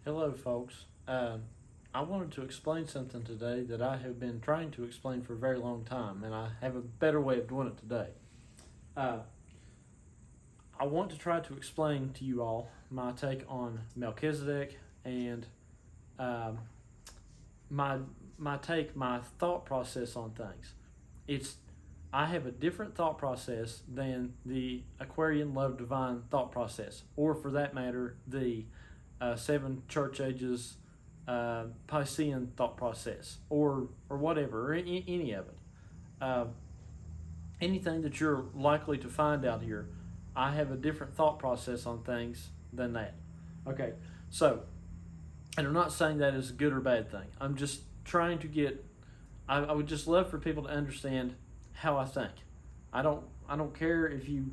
Hello, folks. I wanted to explain something today that I have been trying to explain for a very long time, and I have a better way of doing it today. Uh, I want to try to explain to you all my take on Melchizedek and um, my my thought process on things. It's I have a different thought process than the Aquarian Love Divine thought process, or for that matter, the seven church ages Piscean thought process, or whatever, or any of it. Uh, Anything that you're likely to find out here, I have a different thought process on things than that. Okay, so, and I'm not saying that is a good or bad thing. I'm just trying to get. I would just love for people to understand how I think. I don't care if you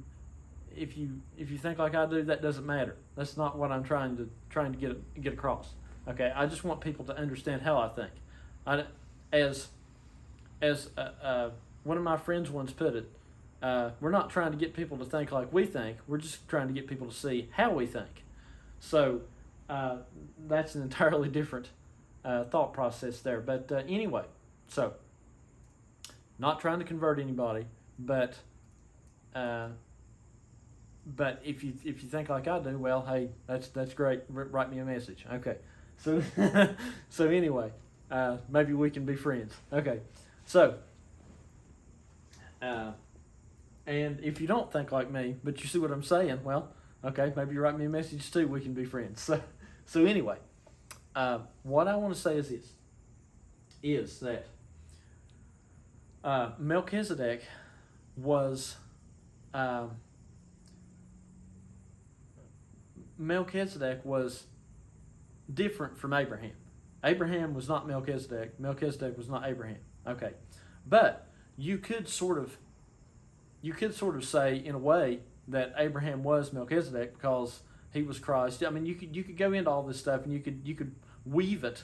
think like I do. That doesn't matter. That's not what I'm trying to get across. Okay, I just want people to understand how I think. I, as as one of my friends once put it, we're not trying to get people to think like we think. We're just trying to get people to see how we think. So uh, that's an entirely different thought process there. But anyway, so not trying to convert anybody, uh, but if you think like I do, well, hey, that's great. Write me a message. Okay, so so anyway, maybe we can be friends. Okay, so uh, and if you don't think like me, but you see what I'm saying, well, okay, maybe you write me a message too. We can be friends. So anyway, what I want to say is that Melchizedek was. Um, Melchizedek was different from Abraham. Abraham was not Melchizedek. Melchizedek was not Abraham. Okay, but you could sort of say in a way that Abraham was Melchizedek because he was Christ. I mean, you could go into all this stuff and you could weave it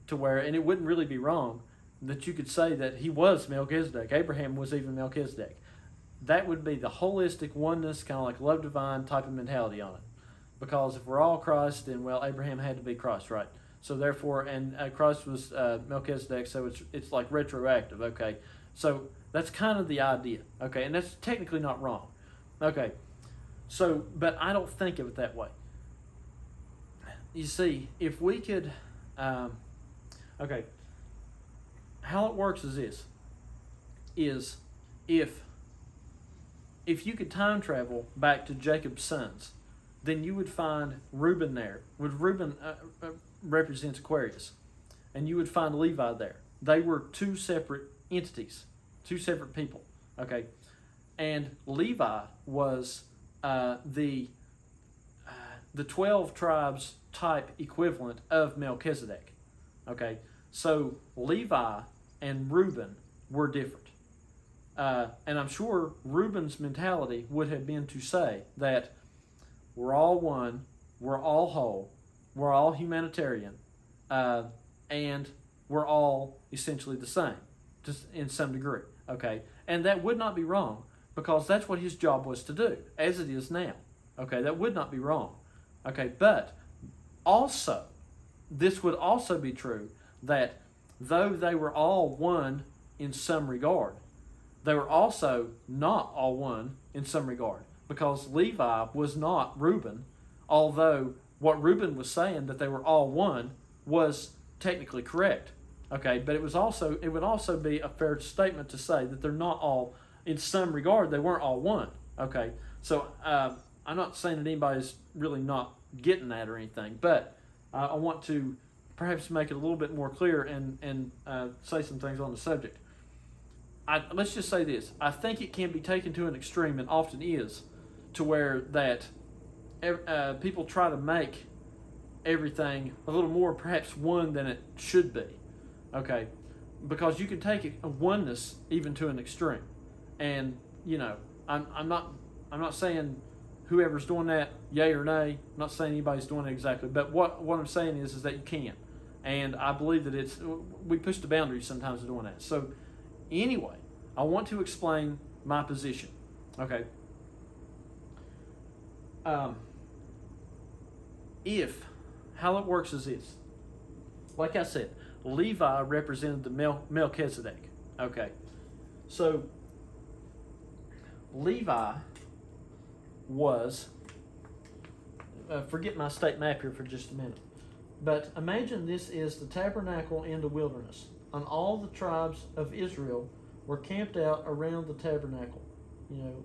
to where, and it wouldn't really be wrong, that you could say that he was Melchizedek. Abraham was even Melchizedek. That would be the holistic oneness, kind of like love divine type of mentality on it. Because if we're all Christ, then well, Abraham had to be Christ, right? So therefore, and Christ was Melchizedek, so it's like retroactive. Okay, so that's kind of the idea. Okay, and that's technically not wrong. Okay, so but I don't think of it that way. You see, if we could, okay, how it works is this: is if you could time travel back to Jacob's sons, then you would find Reuben there. Reuben represents Aquarius, and you would find Levi there. They were two separate entities, two separate people. Okay, and Levi was the 12 tribes type equivalent of Melchizedek. Okay, so Levi and Reuben were different. And I'm sure Reuben's mentality would have been to say that we're all one, we're all whole, we're all humanitarian, and we're all essentially the same, just in some degree. Okay, and that would not be wrong because that's what his job was to do, as it is now. Okay, that would not be wrong. Okay, but also, this would also be true that though they were all one in some regard, they were also not all one in some regard because Levi was not Reuben, although what Reuben was saying that they were all one was technically correct. Okay, but it would also be a fair statement to say that they're not all, in some regard, they weren't all one. Okay, so I'm not saying that anybody's really not getting that or anything, but I want to perhaps make it a little bit more clear and say some things on the subject. Let's just say this. I think it can be taken to an extreme, and often is, to where that people try to make everything a little more perhaps one than it should be. Okay, because you can take a oneness even to an extreme, and I'm not saying whoever's doing that, yay or nay. I'm not saying anybody's doing it exactly, but what I'm saying is that you can, and I believe that we push the boundaries sometimes of doing that. So anyway, I want to explain my position. Okay. If how it works is this. Like I said, Levi represented the Melchizedek. Okay, so Levi was, forget my state map here for just a minute, but imagine this is the tabernacle in the wilderness, and all the tribes of Israel were camped out around the tabernacle,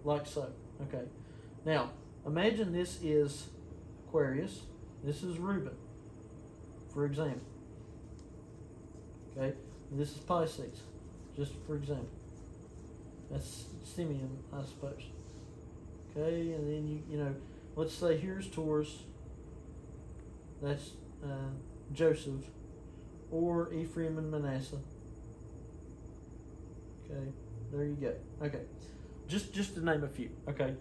like so. Okay, now imagine this is Aquarius, this is Reuben, for example. Okay, and this is Pisces, just for example. That's Simeon, I suppose. Okay, and then let's say here's Taurus. That's Joseph, or Ephraim and Manasseh. Okay, there you go. Okay, just to name a few. Okay,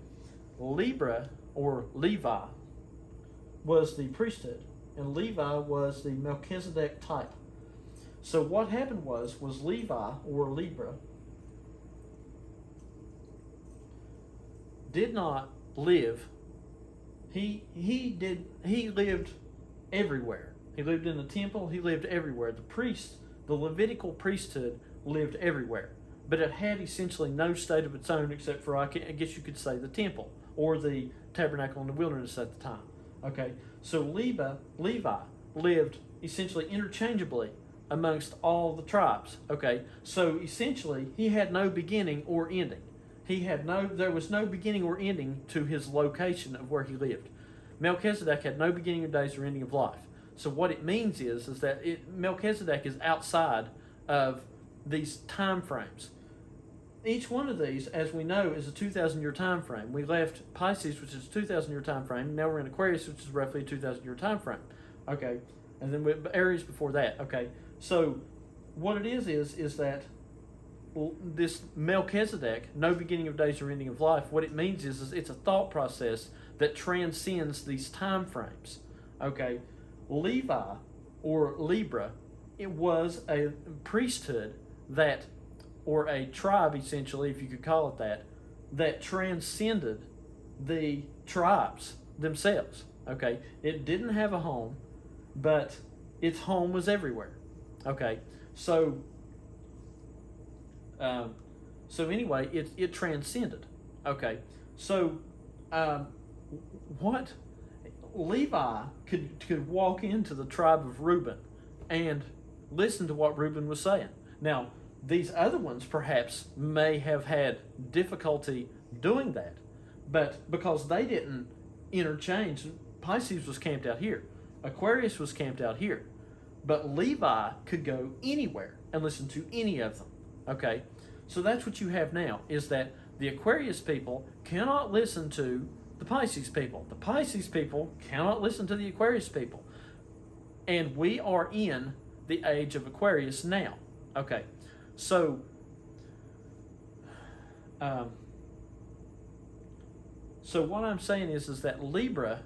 Libra or Levi was the priesthood, and Levi was the Melchizedek type. So what happened was Levi or Libra did not live. He lived everywhere. He lived in the temple. He lived everywhere. The Levitical priesthood lived everywhere, but it had essentially no state of its own except for, I guess you could say, the temple or the tabernacle in the wilderness at the time. Okay, so Levi lived essentially interchangeably amongst all the tribes. Okay, so essentially he had no beginning or ending. There was no beginning or ending to his location of where he lived. Melchizedek had no beginning of days or ending of life. So what it means is that Melchizedek is outside of these time frames. Each one of these, as we know, is a 2,000-year time frame. We left Pisces, which is a 2,000-year time frame. Now we're in Aquarius, which is roughly a 2,000-year time frame. Okay, and then Aries before that. Okay, so what it is that this Melchizedek, no beginning of days or ending of life, what it means is it's a thought process that transcends these time frames. Okay, Levi or Libra, it was a priesthood that, or a tribe essentially, if you could call it that transcended the tribes themselves. Okay, it didn't have a home, but its home was everywhere. Okay, so anyway, it transcended. Okay, so what Levi could walk into the tribe of Reuben and listen to what Reuben was saying. Now, these other ones perhaps may have had difficulty doing that, but because they didn't interchange, Pisces was camped out here, Aquarius was camped out here, but Levi could go anywhere and listen to any of them. Okay, so that's what you have now, is that the Aquarius people cannot listen to the Pisces people. The Pisces people cannot listen to the Aquarius people. And we are in the age of Aquarius now. Okay, so what I'm saying is that Libra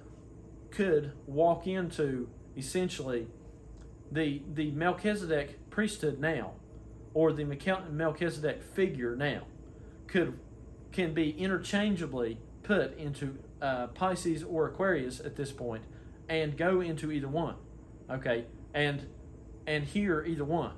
could walk into essentially the Melchizedek priesthood now, or the Melchizedek figure now, can be interchangeably put into Pisces or Aquarius at this point, and go into either one. Okay, and hear either one,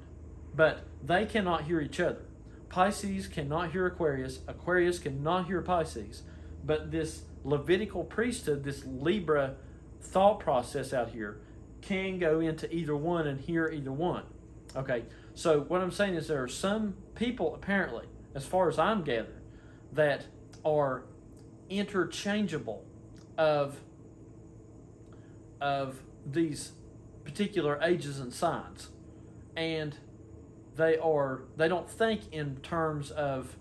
but they cannot hear each other. Pisces cannot hear Aquarius. Aquarius cannot hear Pisces. But this Levitical priesthood, this Libra thought process out here, can go into either one and hear either one. Okay, so what I'm saying is there are some people, apparently, as far as I'm gathering, that are interchangeable of these particular ages and signs, and they don't think in terms of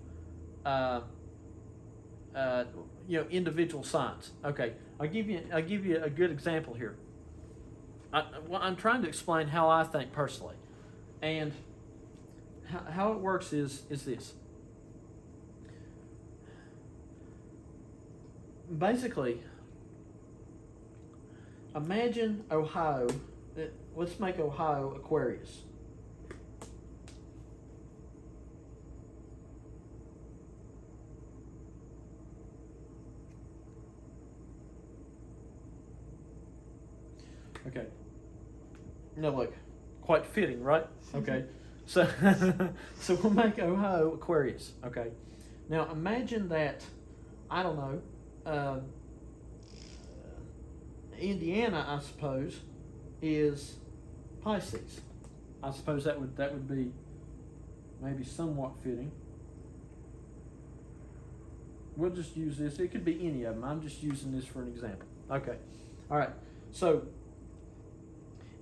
individual signs. Okay, I'll give you a good example here. I'm trying to explain how I think personally, and how it works is this. Basically, imagine Ohio. Let's make Ohio Aquarius. Okay, look, quite fitting, right? Okay. So, so we'll make Ohio Aquarius. Okay. Now imagine that, I don't know, Indiana, I suppose, is Pisces. I suppose that would be maybe somewhat fitting. We'll just use this. It could be any of them. I'm just using this for an example. Okay. All right. So,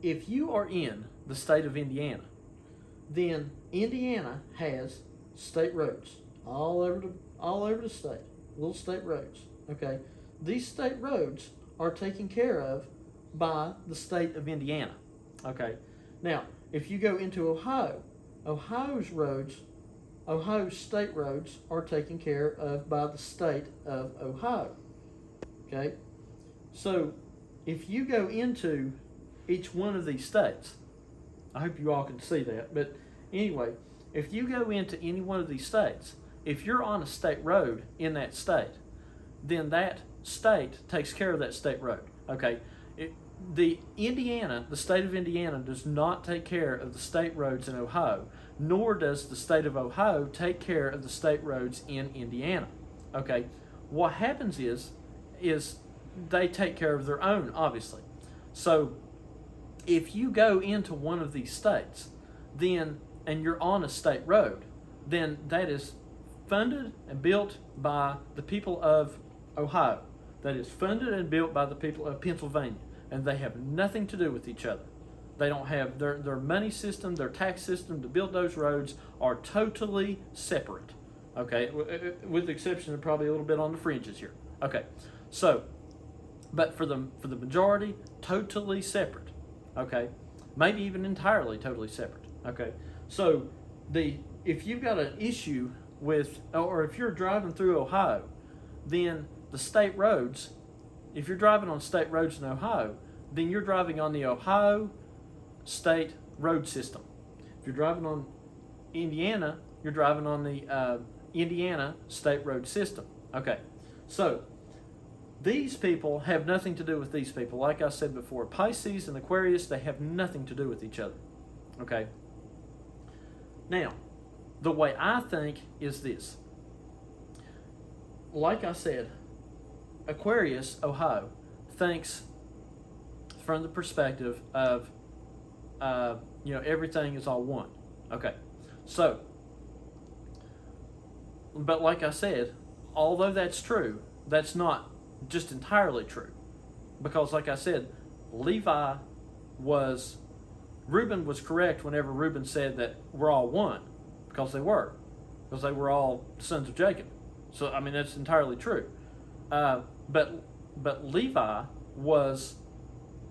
if you are in the state of Indiana, then Indiana has state roads all over the state, little state roads. Okay. These state roads are taken care of by the state of Indiana. Okay. Now, if you go into Ohio, Ohio's state roads are taken care of by the state of Ohio. Okay? So, if you go into each one of these states, I hope you all can see that, but anyway, if you go into any one of these states, if you're on a state road in that state, then that state takes care of that state road. Okay? The state of Indiana does not take care of the state roads in Ohio, nor does the state of Ohio take care of the state roads in Indiana. Okay, what happens is they take care of their own, obviously. So if you go into one of these states, and you're on a state road, then that is funded and built by the people of Ohio. That is funded and built by the people of Pennsylvania. And they have nothing to do with each other. They don't have their money system, their tax system to build those roads are totally separate. Okay, with the exception of probably a little bit on the fringes here. Okay, so, but for the majority, totally separate. Okay, maybe even entirely totally separate. Okay, so if you've got an issue with, or if you're driving through Ohio, then the state roads. If you're driving on state roads in Ohio, then you're driving on the Ohio state road system. If you're driving on Indiana, you're driving on the Indiana state road system. Okay, so these people have nothing to do with these people. Like I said before, Pisces and Aquarius, they have nothing to do with each other. Okay, now, the way I think is this. Like I said, Aquarius, Ohio, thinks from the perspective of, everything is all one. Okay, so, but like I said, although that's true, that's not just entirely true. Because like I said, Reuben was correct whenever Reuben said that we're all one, because they were all sons of Jacob. So, I mean, that's entirely true. But Levi was,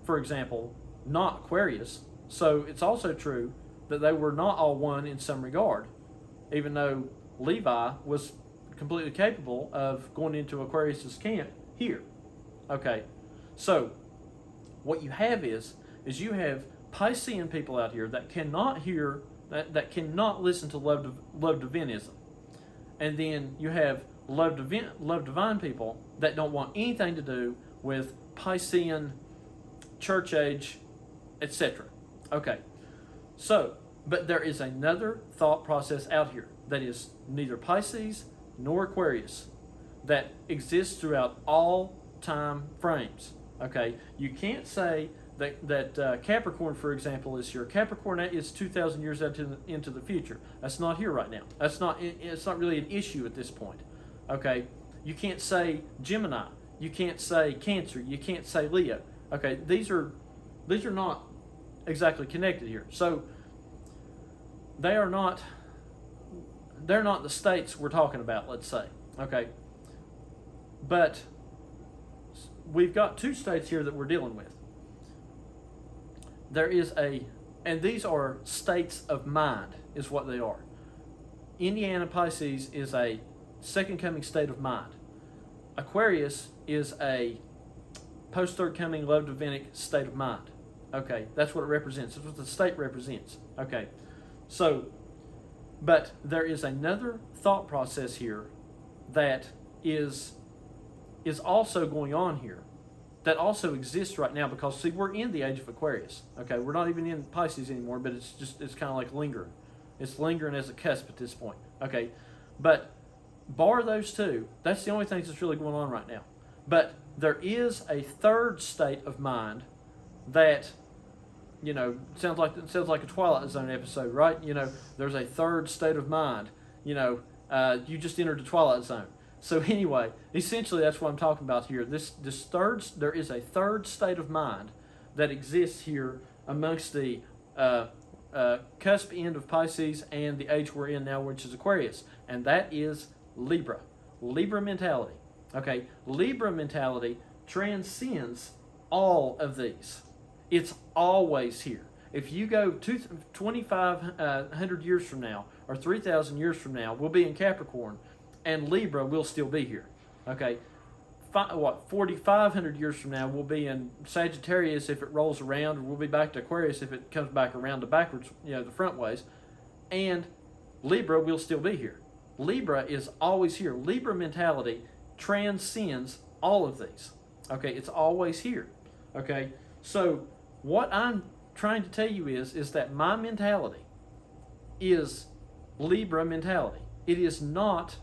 for example, not Aquarius, so it's also true that they were not all one in some regard, even though Levi was completely capable of going into Aquarius's camp here. Okay, so what you have is you have Piscean people out here that cannot hear, that cannot listen to love divinism, and then you have love divine people that don't want anything to do with Piscean, church age, etc. Okay, so, but there is another thought process out here that is neither Pisces nor Aquarius that exists throughout all time frames. Okay, you can't say that Capricorn, for example, is here. Capricorn is 2,000 years out into the future. That's not here right now. It's not really an issue at this point. Okay, you can't say Gemini. You can't say Cancer. You can't say Leo. Okay, these are not exactly connected here. So they're not the states we're talking about, let's say. Okay, but we've got two states here that we're dealing with. And these are states of mind, is what they are. Indiana Pisces is a second coming state of mind. Aquarius is a post third coming love divinic state of mind. Okay, that's what it represents. That's what the state represents. Okay, so, but there is another thought process here that is also going on here. that also exists right now, because see, we're in the age of Aquarius. Okay, we're not even in Pisces anymore, but it's kind of like lingering. It's lingering as a cusp at this point. Okay, but bar those two, that's the only thing that's really going on right now. But there is a third state of mind that, sounds like a Twilight Zone episode, right? There's a third state of mind. You just entered the Twilight Zone. So anyway, essentially that's what I'm talking about here. There is a third state of mind that exists here amongst the cusp end of Pisces and the age we're in now, which is Aquarius, and that is Libra mentality. Okay, Libra mentality transcends all of these. It's always here. If you go 2,500 years from now or 3,000 years from now, we'll be in Capricorn, and Libra will still be here. Okay, 4,500 years from now, we'll be in Sagittarius if it rolls around, or we'll be back to Aquarius if it comes back around to backwards, the front ways, and Libra will still be here. Libra is always here. Libra mentality transcends all of these. Okay, it's always here. Okay, so what I'm trying to tell you is that my mentality is Libra mentality. It is not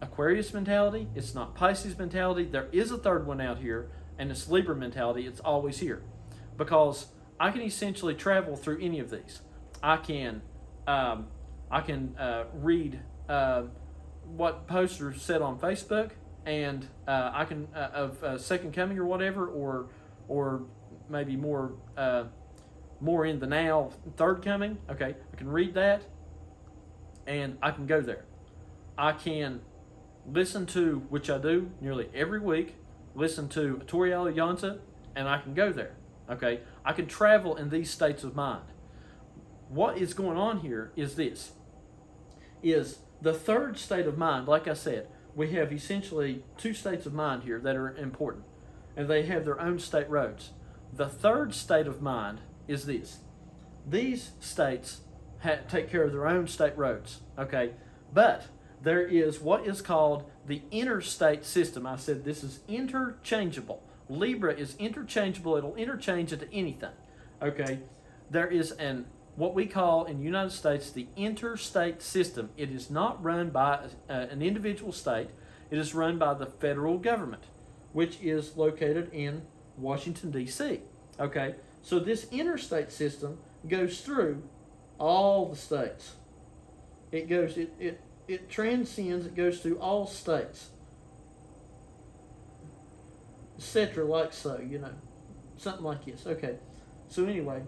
Aquarius mentality. It's not Pisces mentality. There is a third one out here, and it's Libra mentality. It's always here, because I can essentially travel through any of these. I can read what posters said on Facebook, and I can of Second Coming or whatever, or maybe more in the now Third Coming. Okay, I can read that, and I can go there. I can listen to, which I do nearly every week, listen to Toriel Yonza, and I can go there. Okay, I can travel in these states of mind. What is going on here is this: is the third state of mind. Like I said, we have essentially two states of mind here that are important, and they have their own state roads. The third state of mind is this: these states take care of their own state roads. Okay, but there is what is called the interstate system. I said this is interchangeable. Libra is interchangeable. It'll interchange into anything. Okay, there is what we call in the United States the interstate system. It is not run by an individual state. It is run by the federal government, which is located in Washington, D.C. Okay, so this interstate system goes through all the states. It transcends, it goes through all states, etc., like so, something like this. Okay, so anyway,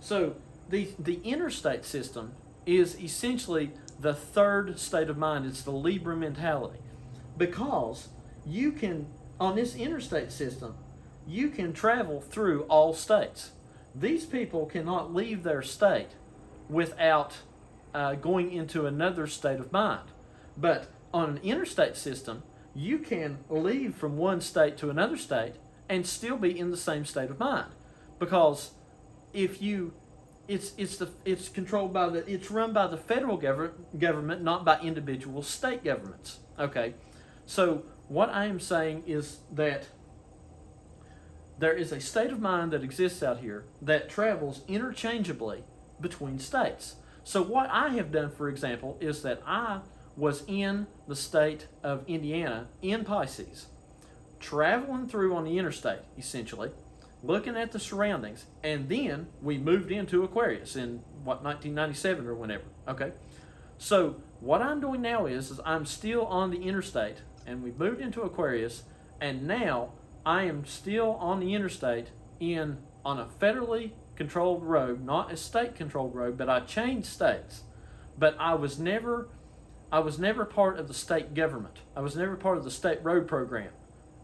so the interstate system is essentially the third state of mind. It's the Libra mentality, because you can, on this interstate system, you can travel through all states. These people cannot leave their state without going into another state of mind. But on an interstate system, you can leave from one state to another state and still be in the same state of mind, because it's controlled by it's run by the federal government, not by individual state governments. Okay, so what I am saying is that there is a state of mind that exists out here that travels interchangeably between states. So what I have done, for example, is that I was in the state of Indiana in Pisces, traveling through on the interstate, essentially, looking at the surroundings, and then we moved into Aquarius in, 1997 or whenever, okay? So what I'm doing now is I'm still on the interstate, and we moved into Aquarius, and now I am still on the interstate on a federally controlled road, not a state controlled road, but I changed states. But I was never part of the state government. I was never part of the state road program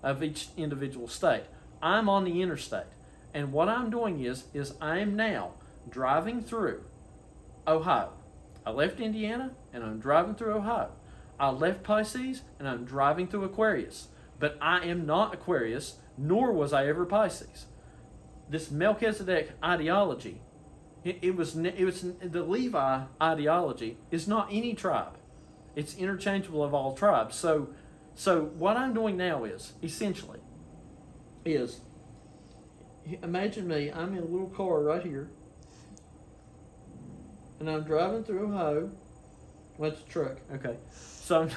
of each individual state. I'm on the interstate. And what I'm doing is I am now driving through Ohio. I left Indiana and I'm driving through Ohio. I left Pisces and I'm driving through Aquarius. But I am not Aquarius, nor was I ever Pisces. This Melchizedek ideology, it was the Levi ideology is not any tribe. It's interchangeable of all tribes. So what I'm doing now is, essentially, is, imagine me, I'm in a little car right here, and I'm driving through Ohio. Well, it's a truck. Okay. So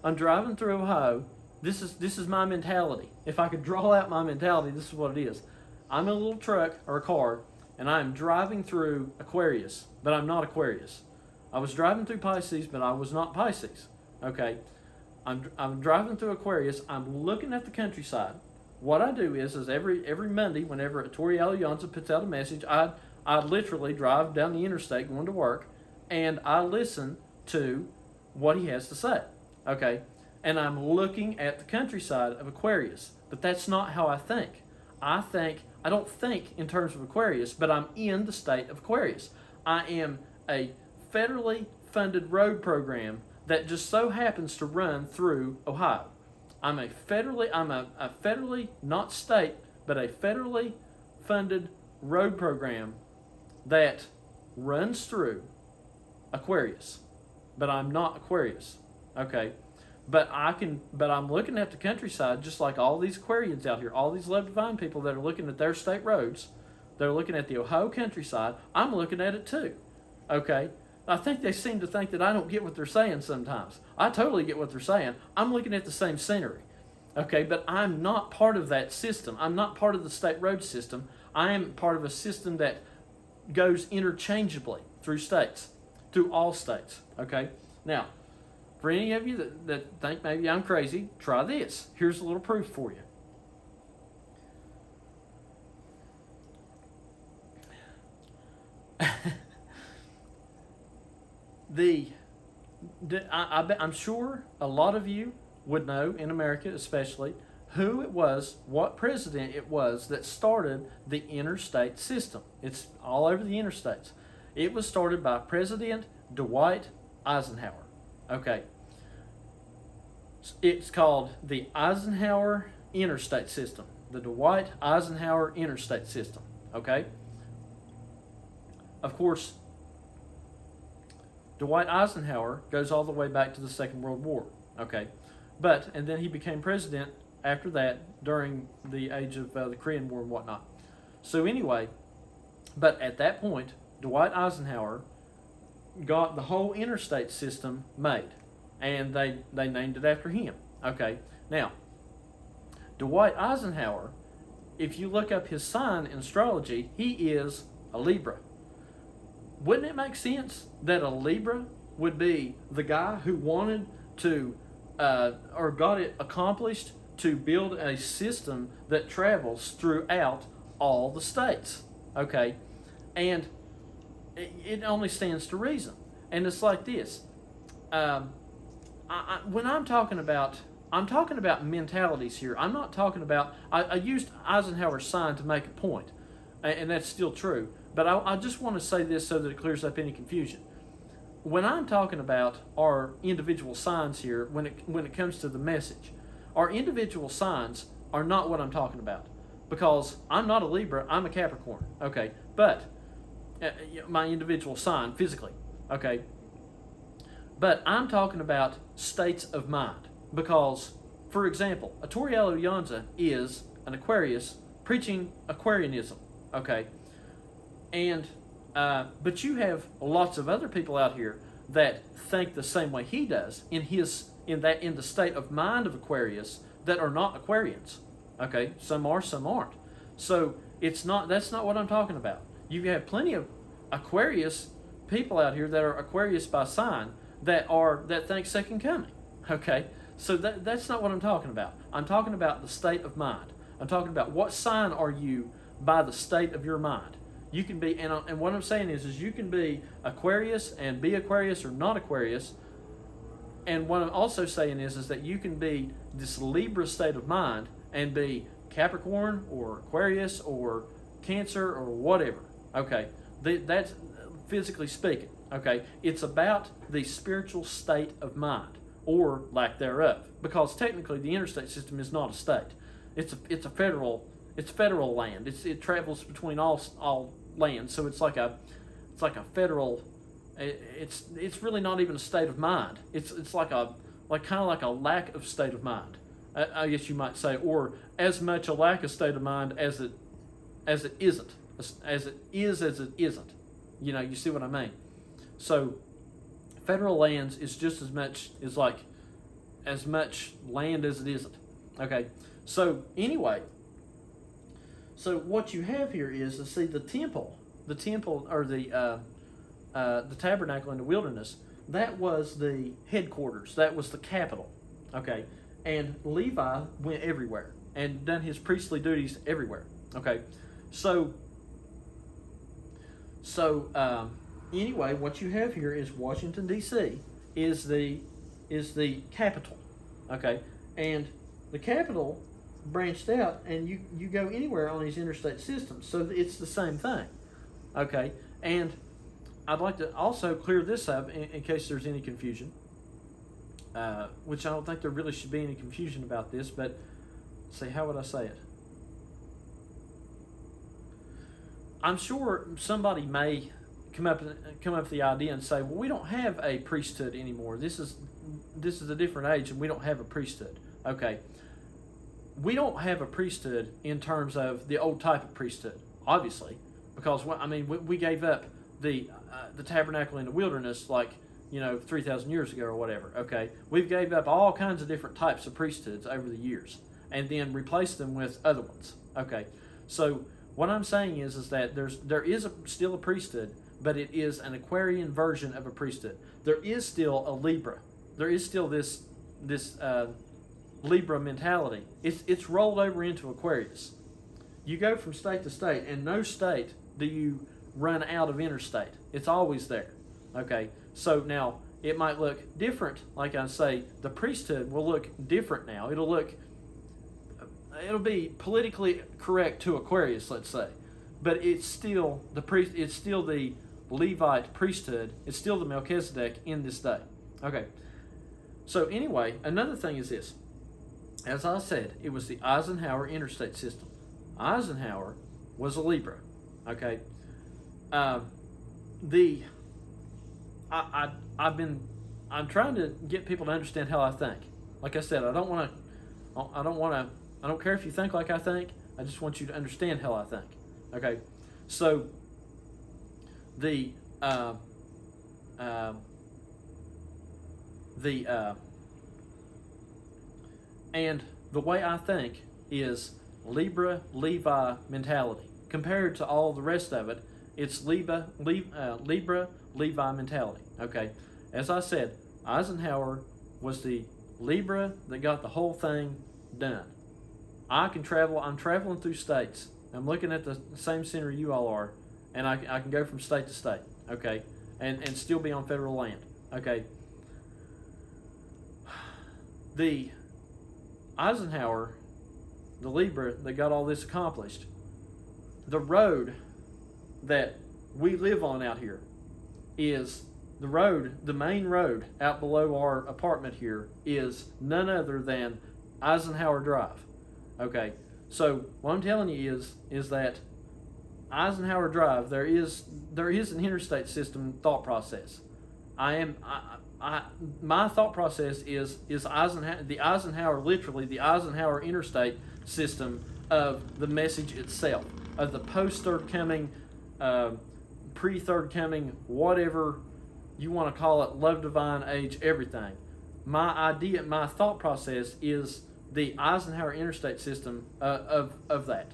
I'm driving through Ohio. This is my mentality. If I could draw out my mentality, this is what it is. I'm in a little truck or a car, and I'm driving through Aquarius, but I'm not Aquarius. I was driving through Pisces, but I was not Pisces. Okay. I'm driving through Aquarius. I'm looking at the countryside. What I do is every Monday, whenever Tori Alianza puts out a message, I literally drive down the interstate going to work, and I listen to what he has to say. Okay? And I'm looking at the countryside of Aquarius. But that's not how I think. I don't think in terms of Aquarius, but I'm in the state of Aquarius. I am a federally funded road program that just so happens to run through Ohio. I'm a federally, not state, but a federally funded road program that runs through Aquarius. But I'm not Aquarius. Okay? But I'm looking at the countryside just like all these Aquarians out here, all these love divine people that are looking at their state roads. They're looking at the Ohio countryside. I'm looking at it too. Okay? I think they seem to think that I don't get what they're saying sometimes. I totally get what they're saying. I'm looking at the same scenery. Okay, but I'm not part of that system. I'm not part of the state road system. I am part of a system that goes interchangeably through states, through all states. Okay? Now, for any of you that think maybe I'm crazy, try this. Here's a little proof for you. I'm sure a lot of you would know, in America especially, who it was, what president it was that started the interstate system. It's all over the interstates. It was started by President Dwight Eisenhower. Okay. It's called the Eisenhower Interstate System. The Dwight Eisenhower Interstate System. Okay. Of course, Dwight Eisenhower goes all the way back to the Second World War. Okay. And then he became president after that during the age of the Korean War and whatnot. So anyway, but at that point, Dwight Eisenhower got the whole interstate system made, and they named it after him. Okay, now, Dwight Eisenhower, if you look up his sign in astrology, he is a Libra. Wouldn't it make sense that a Libra would be the guy who wanted to, or got it accomplished to build a system that travels throughout all the states? Okay, and it only stands to reason. And it's like this. When I'm talking about mentalities here. I'm not talking about, I used Eisenhower's sign to make a point, and that's still true. But I just want to say this so that it clears up any confusion. When I'm talking about our individual signs here, when it comes to the message, our individual signs are not what I'm talking about. Because I'm not a Libra, I'm a Capricorn. Okay, but my individual sign physically. Okay, but I'm talking about states of mind. Because, for example, a Toriello Yanza is an Aquarius preaching Aquarianism. Okay, and but you have lots of other people out here that think the same way he does in the state of mind of Aquarius that are not Aquarians. Okay, some are, some aren't. So that's not what I'm talking about. You have plenty of Aquarius people out here that are Aquarius by sign that think second coming. Okay, so that's not what I'm talking about. I'm talking about the state of mind. I'm talking about what sign are you by the state of your mind. You can be, and what I'm saying is you can be Aquarius and be Aquarius or not Aquarius. And what I'm also saying is that you can be this Libra state of mind and be Capricorn or Aquarius or Cancer or whatever. Okay, that's physically speaking. Okay, it's about the spiritual state of mind or lack thereof, because technically the interstate system is not a state. It's federal land. It travels between all lands, so it's like a federal. It's really not even a state of mind. It's kind of like a lack of state of mind. I guess you might say, or as much a lack of state of mind as it isn't, as it isn't. You see what I mean? So federal lands is just as much land as it isn't. Okay. So anyway, so what you have here is the temple or the tabernacle in the wilderness. That was the headquarters. That was the capital. Okay. And Levi went everywhere and done his priestly duties everywhere. Okay. So anyway, what you have here is Washington D.C. is the capital. Okay. And the capital branched out, and you go anywhere on these interstate systems. So it's the same thing. Okay. And I'd like to also clear this up in case there's any confusion, which I don't think there really should be any confusion about this, but see, how would I say it? I'm sure somebody may come up with the idea and say, well, we don't have a priesthood anymore. This is a different age, and we don't have a priesthood. Okay. We don't have a priesthood in terms of the old type of priesthood, obviously, because we gave up the tabernacle in the wilderness 3,000 years ago or whatever. Okay, we've gave up all kinds of different types of priesthoods over the years, and then replaced them with other ones. Okay, so what I'm saying is that there is still a priesthood, but it is an Aquarian version of a priesthood. There is still a Libra. There is still this Libra mentality. It's rolled over into Aquarius. You go from state to state, and no state do you run out of interstate. It's always there. Okay, so now it might look different. Like I say, the priesthood will look different now. It'll be politically correct to Aquarius, let's say, but it's still it's still the Levite priesthood. It's still the Melchizedek in this day. Okay, so anyway, another thing is this. As I said, it was the Eisenhower interstate system. Eisenhower was a Libra. Okay. I'm trying to get people to understand how I think. Like I said, I don't care if you think like I think. I just want you to understand how I think. Okay. So and the way I think is Libra, Levi mentality. Compared to all the rest of it, it's Libra, Levi mentality. Okay, as I said, Eisenhower was the Libra that got the whole thing done. I can travel. I'm traveling through states. I'm looking at the same scenery you all are, and I can go from state to state. Okay, and still be on federal land. Okay. The Eisenhower, the Libra that got all this accomplished, the road that we live on out here is the main road out below our apartment here is none other than Eisenhower Drive. Okay, so what I'm telling you is that Eisenhower Drive, there is an interstate system thought process. My thought process is Eisenhower, literally the Eisenhower interstate system of the message itself, of the post-third coming, pre-third coming, whatever you want to call it, love divine age, everything. My thought process is the Eisenhower interstate system of that.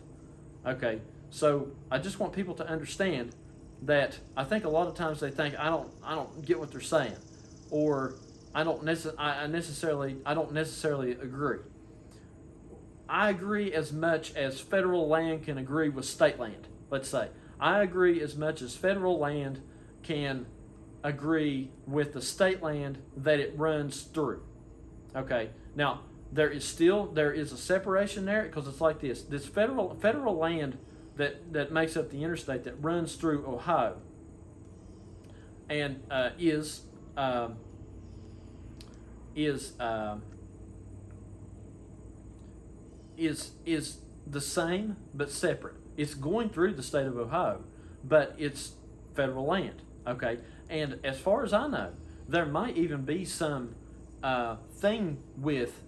Okay, so I just want people to understand that I think a lot of times they think I don't get what they're saying, or I don't necessarily agree. I agree as much as federal land can agree with state land. Let's say I agree as much as federal land can agree with the state land that it runs through. Okay, now there is a separation there, because it's like this federal land that makes up the interstate that runs through Ohio and is the same but separate. It's going through the state of Ohio, but it's federal land. Okay, and as far as I know, there might even be some thing with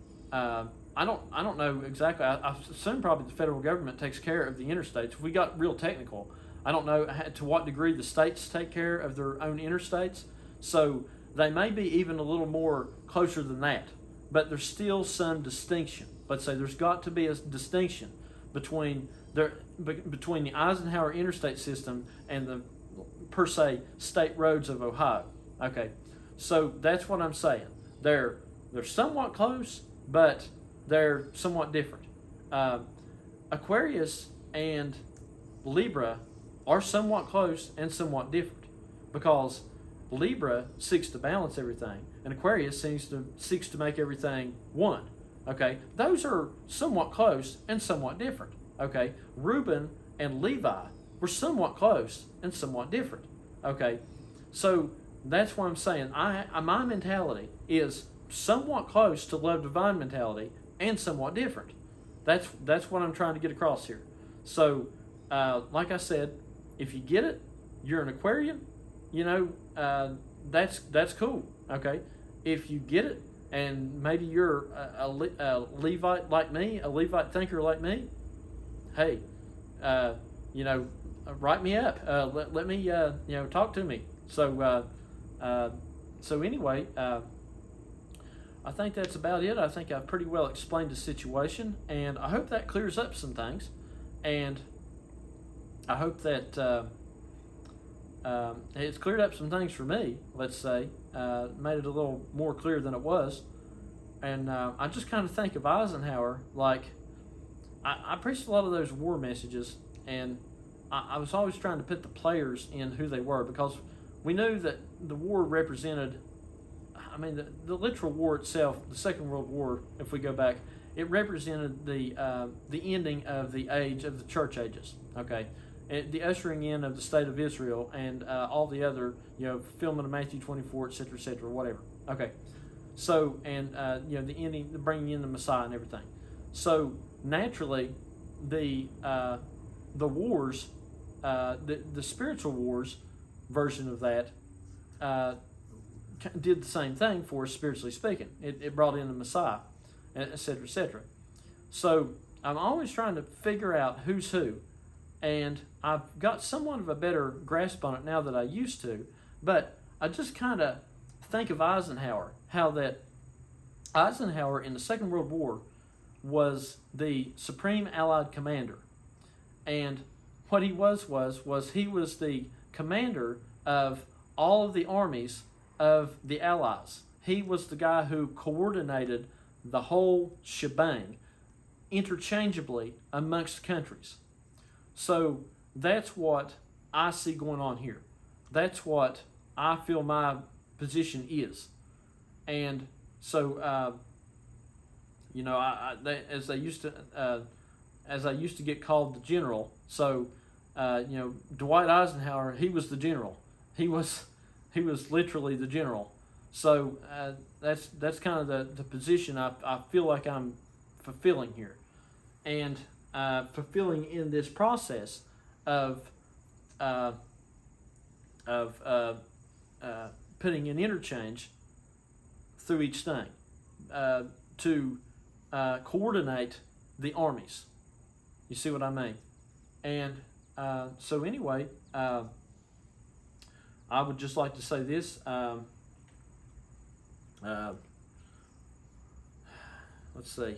I don't know exactly. I assume probably the federal government takes care of the interstates. If we got real technical, I don't know to what degree the states take care of their own interstates. So they may be even a little more closer than that, but there's still some distinction. Let's say there's got to be a distinction between the Eisenhower interstate system and the per se state roads of Ohio. Okay, so that's what I'm saying. They're somewhat close, but they're somewhat different. Aquarius and Libra are somewhat close and somewhat different, because Libra seeks to balance everything, and Aquarius seeks to make everything one. Okay, those are somewhat close and somewhat different. Okay, Reuben and Levi were somewhat close and somewhat different. Okay, so that's what I'm saying. My mentality is somewhat close to love divine mentality and somewhat different. That's what I'm trying to get across here. So, like I said, if you get it, you're an Aquarian. That's cool. Okay, if you get it, and maybe you're a Levite like me, a Levite thinker like me, hey, write me up. Let me, talk to me. So anyway, I think that's about it. I think I've pretty well explained the situation, and I hope that clears up some things. And I hope that it's cleared up some things for me, let's say, made it a little more clear than it was. And I just kind of think of Eisenhower like, I preached a lot of those war messages, and I was always trying to put the players in who they were, because we knew that the war represented, the literal war itself, the Second World War, if we go back, it represented the ending of the age of the church ages, okay? The ushering in of the state of Israel and all the other, fulfillment of Matthew 24, etc., whatever. Okay, so, and, the ending, the bringing in the Messiah and everything. So, naturally, the wars, the spiritual wars version of that did the same thing for us, spiritually speaking. It brought in the Messiah, etc. So, I'm always trying to figure out who's who. And I've got somewhat of a better grasp on it now than I used to, but I just kind of think of Eisenhower, how that Eisenhower in the Second World War was the supreme Allied commander. And what he was he was the commander of all of the armies of the Allies. He was the guy who coordinated the whole shebang interchangeably amongst countries. So that's what I see going on here. That's what I feel my position is. And so, as I used to get called the general. So, Dwight Eisenhower, he was the general. He was literally the general. So that's kind of the position I feel like I'm fulfilling here, and fulfilling in this process of putting an interchange through each thing to coordinate the armies. You see what I mean? And so anyway, I would just like to say this. Let's see.